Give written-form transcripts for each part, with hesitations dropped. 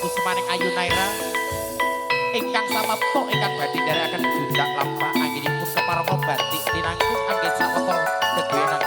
Kusmaning Ayu Naira ingkang samapta ingkang badhe nderekaken judak lampah anggenipun keparenga batik tinangkung anggen sawetara gegoyenan.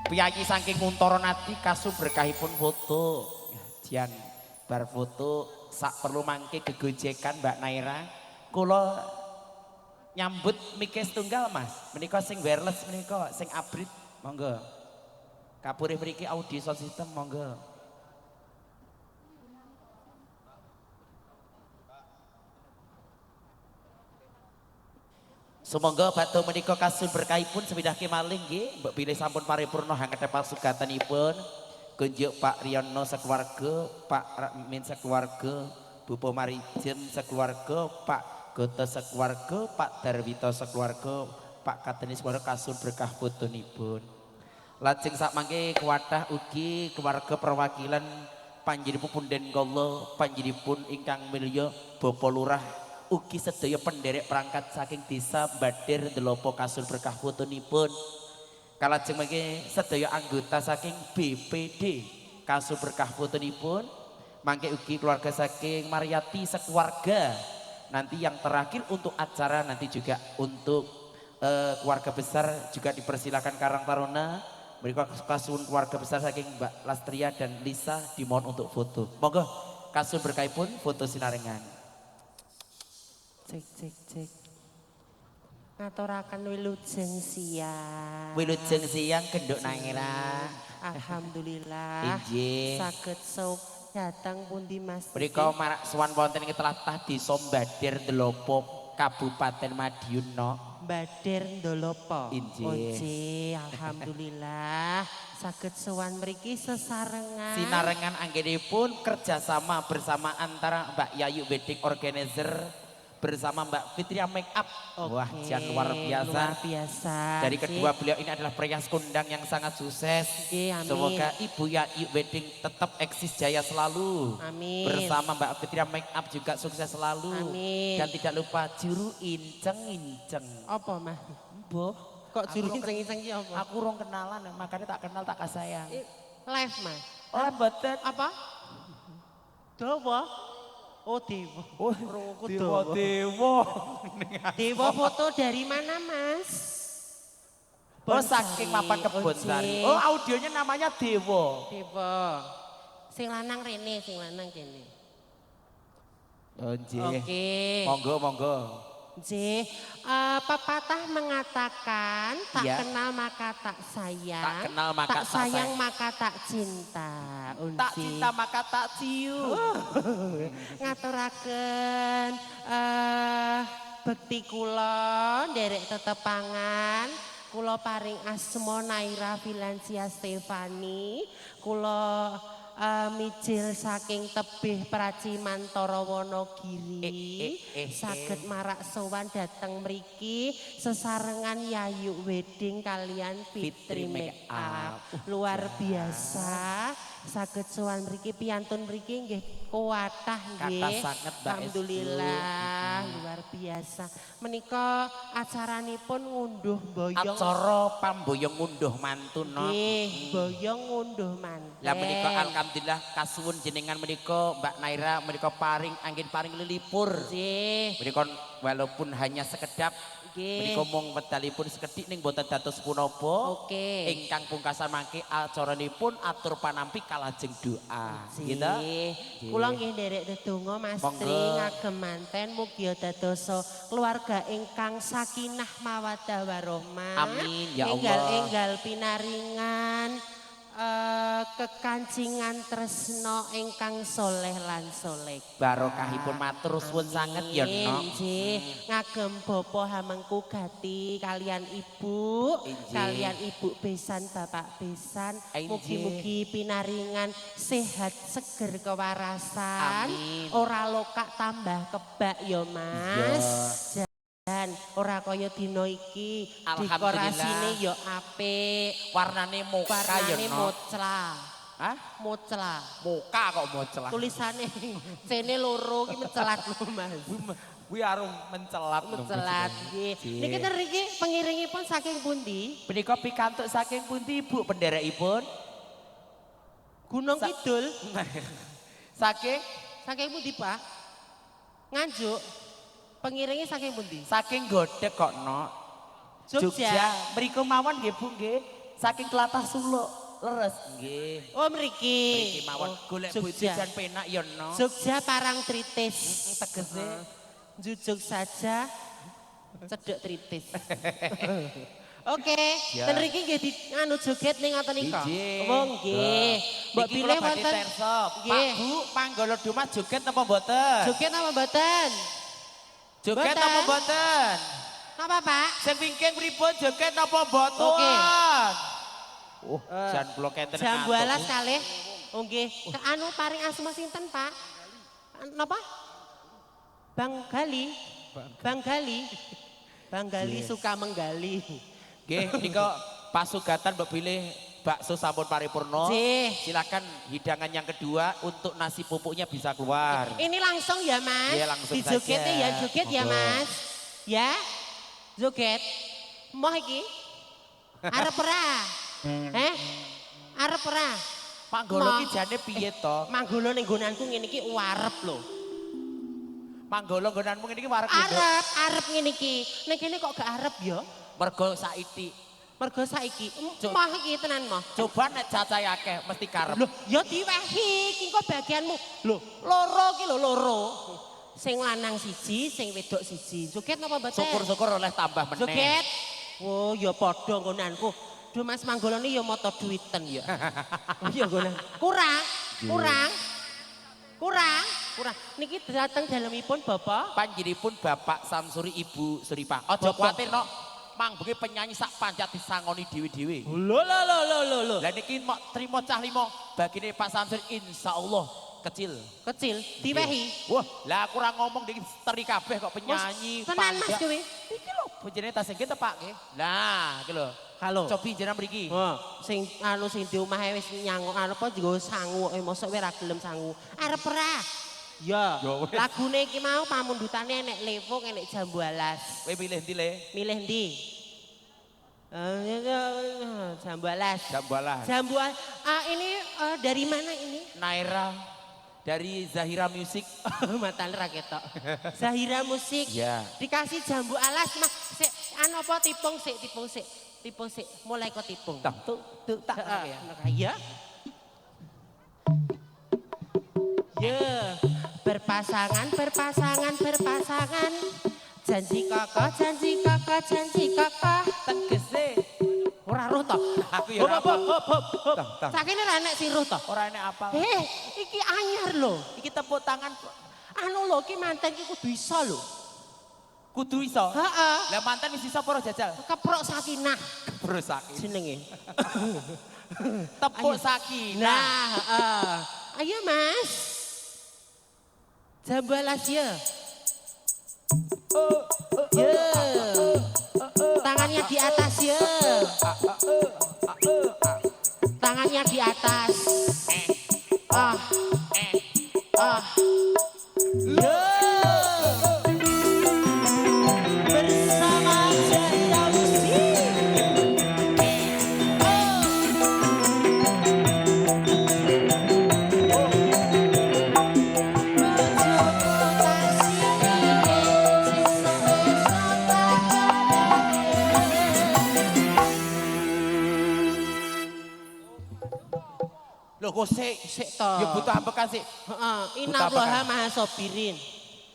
Piyayi saking Kuntara Nadi kasu berkahipun foto. Jan bar foto sak perlu mangke gegojekan Mbak Naira. Kula nyambut mike setunggal Mas. Menika sing wireless menika sing abrit. Monggo. Kapurih mriki audio sound system monggo. Sumangga badhe menika kasul berkahipun semidake maling nggih, mbok bilih sampun paripurna hanggetepal sugatanipun. Kunjuk Pak Riyono sakeluarga, Pak Min sakeluarga, Bu Pomarijen sakeluarga, Pak Gota sakeluarga, Pak Darwito sakeluarga, Pak Kateni sakeluarga kasul berkah putunipun. Lajeng sak mangke kuwathah ugi keluarga perwakilan panjenenganipun Punden Kala, panjenenganipun ingkang milya Bapak Lurah ugi sedaya penderek perangkat saking desa Badir Ndelopo kasul berkah putunipun. Kalajeng mangke sedaya anggota saking BPD kasul berkah putunipun. Mangke ugi keluarga saking Mariati sekeluarga. Nanti yang terakhir untuk acara nanti juga untuk keluarga besar juga dipersilakan Karang Taruna. Mereka kasun keluarga besar saking Mbak Lastria dan Lisa dimohon untuk foto. Monggo kasul berkahipun foto sinarengan. Cek cek cek. Ngaturaken wilujeng siang. Wilujeng siang Genduk Naira. Alhamdulillah. Injih. Saged sok datang pundi Mas. Mriko marak sowan wonten ing tlatah Desa Badir Ndelopo Kabupaten Madiun no. Badir Ndolopo. Injih. Alhamdulillah. Saged sowan mriki sesarengan. Sinarengan anggenipun kerjasama bersama antara Mbak Yayu Wedding Organizer bersama Mbak Fitria Make Up. Wah, jan luar biasa. Luar biasa. Dari kedua beliau ini adalah perias kondang yang sangat sukses. Amin. Semoga Ibu Yayu Wedding tetap eksis jaya selalu. Amin. Bersama Mbak Fitria Make Up juga sukses selalu. Amin. Dan tidak lupa juru inceng-inceng. Apa mah? Bu, Kok juru iseng-iseng ki apa? aku rong kenalan, makanya tak kenal tak kasayang. Live, Mas. Oh, mboten. Apa? Dawa. Oh, Dewa. Oh, Rungku dewa, Dawa. dewa. Dewa foto dari mana, Mas? Oh, saking mapan kebon sari. Oh, audionya namanya Dewa. Dewa. Sing lanang rene, sing lanang kene. Oh, Oke. Monggo, monggo. J, pepatah mengatakan tak Iya. kenal maka tak sayang, Tak kenal maka tak sayang sayang. maka tak cinta. Tak cinta maka tak cium. Ngaturaken bekti kula nderek tetepangan, kula paring asma Naira Filancia Stefani, kula mijil saking tebih Pracimantara Wonogiri saged marak sowan dhateng mriki sesarengan Yayu Wedding kalian Fitri Makeup. Luar biasa saged sowan mriki piyantun mriki nggih kuatah nggih. Kathah sanget, Mbak Alhamdulillah luar biasa. Menika acaranipun ngunduh boyong. Acara pamboyong ngunduh mantun no. Nggih, boyong ngunduh manten. Lah menika alhamdulillah kasuwun jenengan menika Mbak Naira menika paring angin paring lelipur. Nggih. Menika walaupun hanya sekedap Nggih. menika mung wedalipun sekedhik ning boten dados punapa. Oke. Ingkang pungkasan mangke acaranipun atur panampi kalajeng doa. Gitu. Kula nggih nderek dedonga Mas Monggo. Tri ngagem manten mugi dadosa keluarga ingkang sakinah mawaddah warahmah. Amin, ya Allah. Enggal-enggal pinaringan kekancingan tresno ingkang soleh lan soleh. Barokahipun matur suwun sanget ya no. Nggih, ngagem bapa hamengku gati kalian ibu, Injih. kalian ibu besan bapak besan. Injih. Mugi-mugi pinaringan sehat seger kewarasan. Amin. Ora lokak tambah kebak ya Mas. Dan ora kaya dina iki Alhamdulillah. dekorasine ya apik. Warnane muka ya Warnane no. mocla. Hah? Mocla. Muka kok mau celah. Tulisane cene loro ki mencelat lho Mas. Kuwi arung mencelat. Mencelat nggih. Niki niki pengiringipun saking pundi? Menika pikantuk saking pundi Ibu penderekipun? Gunung Kidul. Saking Saking pundi, Pak? Nganjuk. Pengiringi saking pundi? saking Godhek kok no. Jogja. Mriku mawon nggih Bu nggih. Saking Tlatah Suluk leres nggih. Oh mriki. Mriki mawon golek bojo Jogja. jan penak ya no. Jogja Parang Tritis. Tegese Jujuk saja cedek tritis. Oke, Ya. ten riki nggih di anu joget ning ngoten nika. Injih. Oh nggih. Mbok Niki pilih kula badhe wonten terso. Pak Nggih. Bu, Manggala Dumah joget apa mboten? joget apa mboten? Joget Mboten. apa mboten? Napa, Pak? Sing wingking pripun joget apa mboten? Oke. Jan kula kenten Jam ngantuk, 12 Bu. kalih. Oh nggih. Anu paring asma sinten, Pak? Napa? Bang Gali. Bang Gali. Bang Gali suka menggali. Nggih, nika pasugatan mbok pilih bakso sampun paripurna. Nggih. Silakan hidangan yang kedua untuk nasi pupuknya bisa keluar. Ini langsung ya Mas? Iya, langsung Dijoget saja. ya, joget ya Monggo. Mas? Ya? Joget? Moh iki? Arep ora? Arep ora? Manggolo Moh. ki jane piye to? Manggolo ning nggonanku ngene iki warep lho. Manggolo nggonanmu ngene iki wareg nduk. Arep ngene iki. Ning kene kok gak arep ya? Mergo saiki. Mergo saiki. Moh iki tenan moh. Coba nek cacai akeh mesti karep. Loh, ya diwehi iki kok bagianmu. Loh, loro ki lho loro. Sing lanang siji, sing wedok siji. Joget napa mboten? Syukur-syukur oleh tambah meneh. Joget. Oh, ya padha nggonanku. Duh Mas Manggolo ni ya mata duwiten ya. Oh ya nggonan. Kurang. Niki dateng dalemipun Bapak. Panjenipun Bapak Samsuri Ibu Suripah. Aja kuwatir no. Mang bengi penyanyi sak pancet disangoni dhewe-dhewe. Lho. Lah niki mok trimo cah limo bagine Pak Samsuri insyaallah kecil. Kecil, diwehi. Wah, lah aku ora ngomong niki teri kabeh kok penyanyi. Tenan Mas kowe. Iki lho bojone tas nggih tepak nggih. Lah, iki lho. Halo. Cobi jenengan mriki. Oh, sing anu sing di omahe wis nyanguk anu apa dienggo sangu, mosok kowe ora gelem sangu. Arep ora? Ya. Ya wis. Lagune iki mau pamundhutane enek levung, enek jambu alas. Kowe pilih ndi le? Milih ndi? Jambu alas. Jambalan. Jambu alas. Ini dari mana ini? Naira dari Zahira Music. Matan raketok. Zahira Musik. Ya. Dikasih jambu alas mah. Sik anu apa tipung sik. Tipung sik. Mulai kok tipung. Tuh tak ya. Ya. Ya, berpasangan. Janji kokoh. Tegese. Ora roh to. Aku ya ora apa. Hop. Sakene ra nek sing roh to. Ora enek apa. Iki anyar lho. Iki tepuk tangan Anu lho, iki manten iki kudu iso lho. kudu iso. Heeh. Lah mantan wis iso apa ora jajal? Keprok sakinah Bro sakin. jenenge. Tepuk Ayo. sakinah. Nah, heeh. Ayo Mas. Jambu alas ya. Ya. Tangannya di atas ya. Tangannya di atas. Ya. Bersama Zahira Musik. Loh kok sik to. ya butuh ambekan sik. Heeh, Buta innallaha apakah? maha sobirin.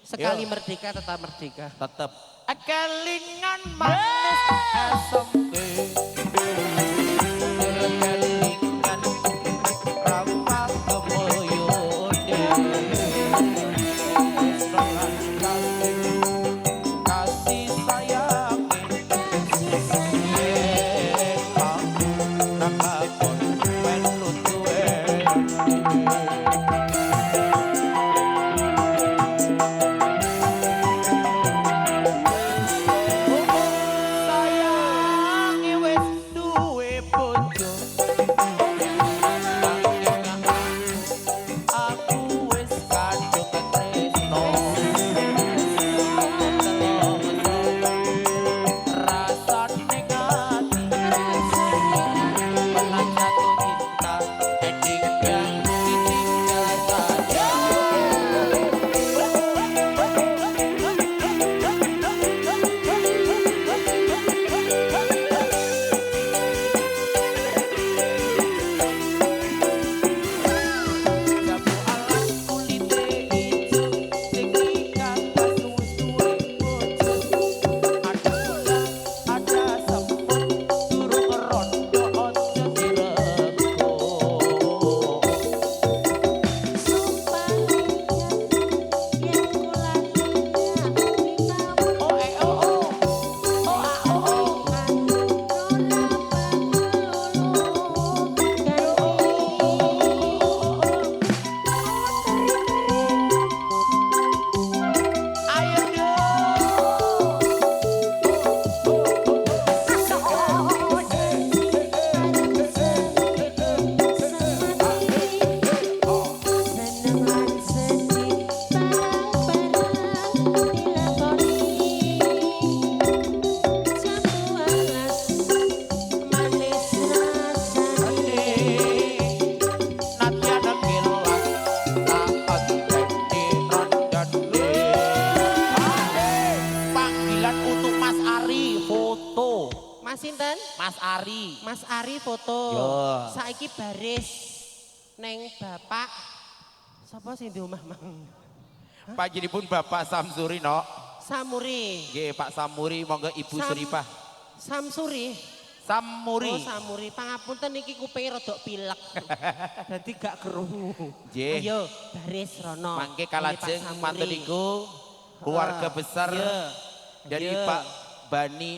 Sekali Yo. merdeka tetap merdeka. Tetep kelingan manis asomke. Kelingan rawa kemoyone. Kasih sayang aku nakakon melu tuwe. Sayange wis duwe bojo. Aku wis kadung tresno. Rasane ngati pernah jatuh cinta ditinggal saja. Jambu alas kulite ijo sing dikatas wis duwe bojo. Ada ulah, ada sempet durung rondo ojo dirego. Sumpah yang Oh eh oh oh. Oh ah oh oh. Ayo dong. Nanti ada kilas saat jadi randane. Panggilan untuk Mas Ari foto. Mas Sinten? Mas Ari. Mas Ari foto. Yo. Saiki baris neng bapak. Sapa sing di omah mang? Pak jadi pun Bapak Samsuri no. Samuri. Nggih Pak Samuri monggo Ibu Sam- Seripah. Samsuri. Samuri. Oh Samuri. Pangapunten iki kupinge rodok pilek. Dadi gak krungu. Nggih. Ayo baris rono. Mangke Milih Pak kalajeng Samuri. manten niku keluarga besar Iya. dari Iya. Pak Bani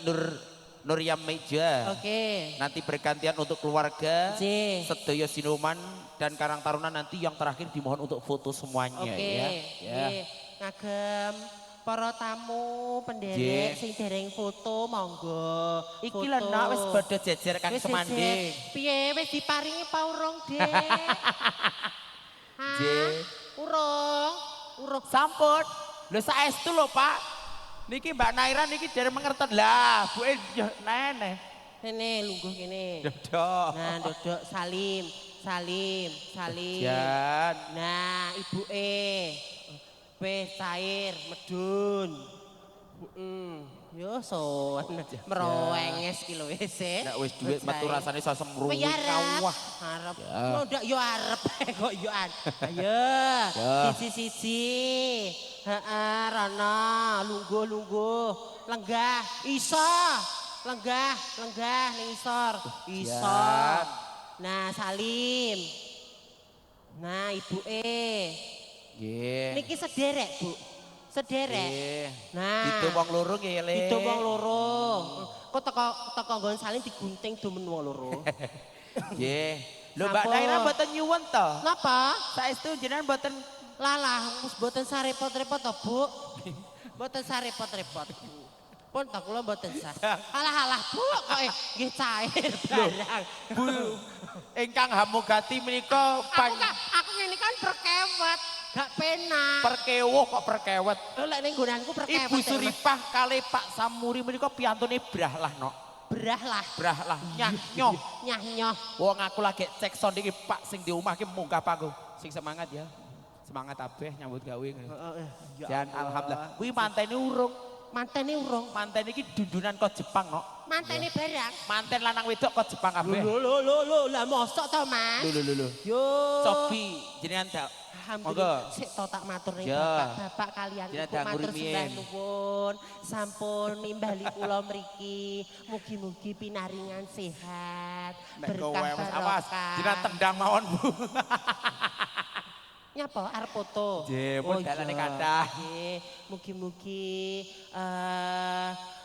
Nuryam Meja. Oke. Nanti bergantian untuk keluarga. J. Sedaya Sinuman dan Karang Taruna nanti yang terakhir dimohon untuk foto semuanya Oke. ya. Ya. Nggih. Ngagem para tamu Nggih. penderek sing dereng foto monggo. Iki lho nak wis padha jejer Kang Wis Semanding. jejer. Piye wis diparingi pa urung, Dek? Hah? Nggih. Urung. Sampun. Lho saestu lho Pak. Niki Mbak Naira niki dari mengerten lah, Bu neneh. Kene lungguh kene. Dodok. Nah, dodok salim, salim, salim. Jan. Nah, ibuke wis cair, medun. Yo son, merowenges ki lho wis e. Nek wis dhuwit metu rasane iso semruwing Kowe arep. kawah. Arep. Ya. Ndak yo arep kok yo an. Ayo. Ya. Siji-siji. Heeh, rono, lungguh-lungguh. Lenggah, iso. Lenggah, lenggah ning isor. Iso. Jan. Nah, salim. Nah, ibuke. Nggih. Niki sederek, Bu. Sederek. Nggih. Nah. Itu wong loro nggih, Le. Itu wong loro. Kok teko nggon saling digunting demen wong loro. Nggih. Lho Mbak Sampun. Naira mboten nyuwun to? Napa? Saestu jenengan mboten Lalah, mus boten sarepot-repot to, Bu. Boten sarepot-repot. Pun to kula boten sah. Alah-alah, Bu, kok nggih cair barang. Bu ingkang hamugati menika Aku ngene kan perkewet, gak penak. perkewuh kok perkewet. Lho lek ning nggonanku perkewet. Ibu Suripah kali Pak Samuri menika piyantune brah lah no. Brah lah, Brah lah nyah nyoh. nyah-nyoh. Wong aku lagi cek sound iki Pak sing di omah ki munggah panggung. Sing semangat ya. Semangat abeh nyambut gawe. Dan alhamdulillah. Kuwi mantene urung. Mantene urung, Manten iki dundunan kok Jepang no. mantene barang. Manten lanang wedok kok Jepang kabeh. Lho, lah mosok to, Mas? Lho. Yo. Cobi jenengan dak. Alhamdulillah. Sik to tak matur ning Ya. bapak kalian Jenengan ibu dak matur ngurimi. sembah nuwun. Sampun nimbali kula mriki. Mugi-mugi pinaringan sehat, Nek kowe berkah awas barokah. jenengan tendang mawon Bu. Nyapa arep foto? Nggih, pun dalane iya. kathah. Nggih, mugi-mugi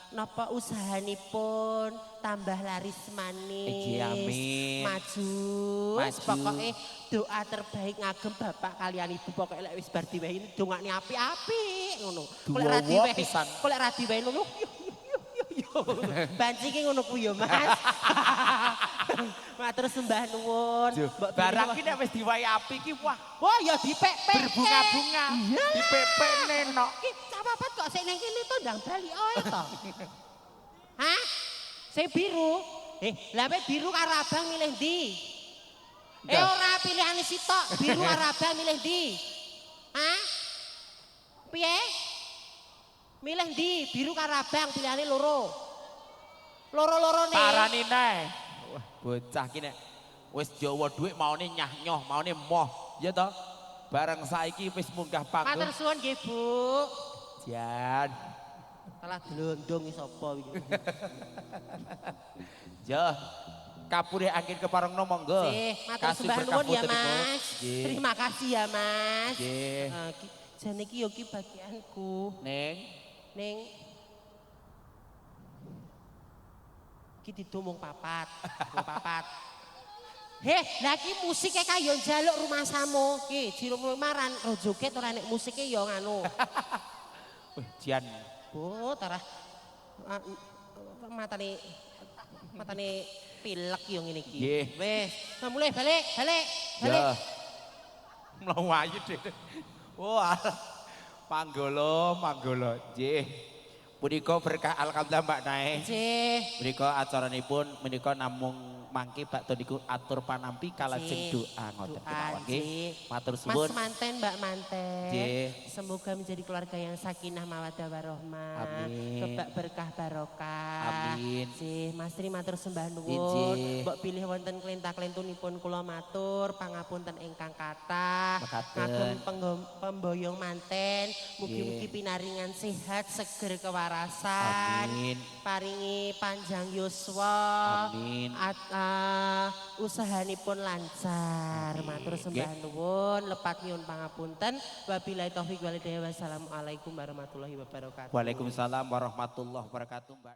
napa usahanipun tambah laris manis. Nggih, amin. Maju. Maju. Pokoke doa terbaik ngagem bapak kalian ibu pokoke lek wis bar diwehi dongakne apik-apik ngono. Kok lek ra Duwowo diwehi, pisan. kok lek ra diwehi ngono. Banci ki ngono ku yo, Mas. Matur sembah nuwun. Mbok Barang pilih ki nek wis diwahi api ki wah wah ya dipek-pek. berbunga-bunga. Dipepekne no. Ki capapat kok sik ning kene to ndang bali oe to. Hah? Sing biru. Lah mek biru karo abang milih ndi? Ora pilihane sitok, biru karo abang milih ndi? Hah? Piye? Milih ndi? Biru karo abang pilihane loro. Loro-lorone. Parani neh. Wah, bocah ki nek wis Jawa dhuwit maune nyah nyoh, maune moh. Ya toh? Bareng saiki wis munggah Matur panggung. suwun nggih, Bu. Jan. Salah glondong iki sapa iki? Ya. Kapure angin keparengno monggo. Sih, matur Kasih sembah berkah nuwun ya, putenipun. Mas. Nggih. Terima kasih ya, Mas. Nggih. Jane iki yo ki bagianku. Ning Ning iki didomong papat, mung papat. Lah iki musike kaya njaluk rumah samu. Ki dirumul maran ro joget ora nek musike ya nganu. wih Jan. Oh, tarah matane pilek yo ngene iki. Nggih. Wis, mulai balik. Ya. Mlayu deh. Wah. Manggolo. Nggih. Punika berkah alhamdulillah Mbak Nae. Nggih. Menika acaranipun menika namung mangke bakto niku atur panampi kalajeng doa ngoten kemawon nggih. Matur suwun. Mas Manten, Mbak Manten. Nggih. Semoga menjadi keluarga yang sakinah mawaddah warahmah. Amin. Kebak berkah barokah. Amin. Nggih, Mas Tri matur sembah nuwun. Nggih. Mbok pilih wonten klentah-klentunipun kula matur pangapunten ingkang kathah. Mekaten. Kagem pemboyong manten, mugi-mugi pinaringan sehat, seger kewarasan. Amin. Paringi panjang yuswa. Amin. Usahanipun lancar. Matur sembah nuwun, lepat nyuwun pangapunten. Wabillahi taufik walhidayah. Wassalamualaikum warahmatullahi wabarakatuh. Waalaikumsalam warahmatullahi wabarakatuh Mbak.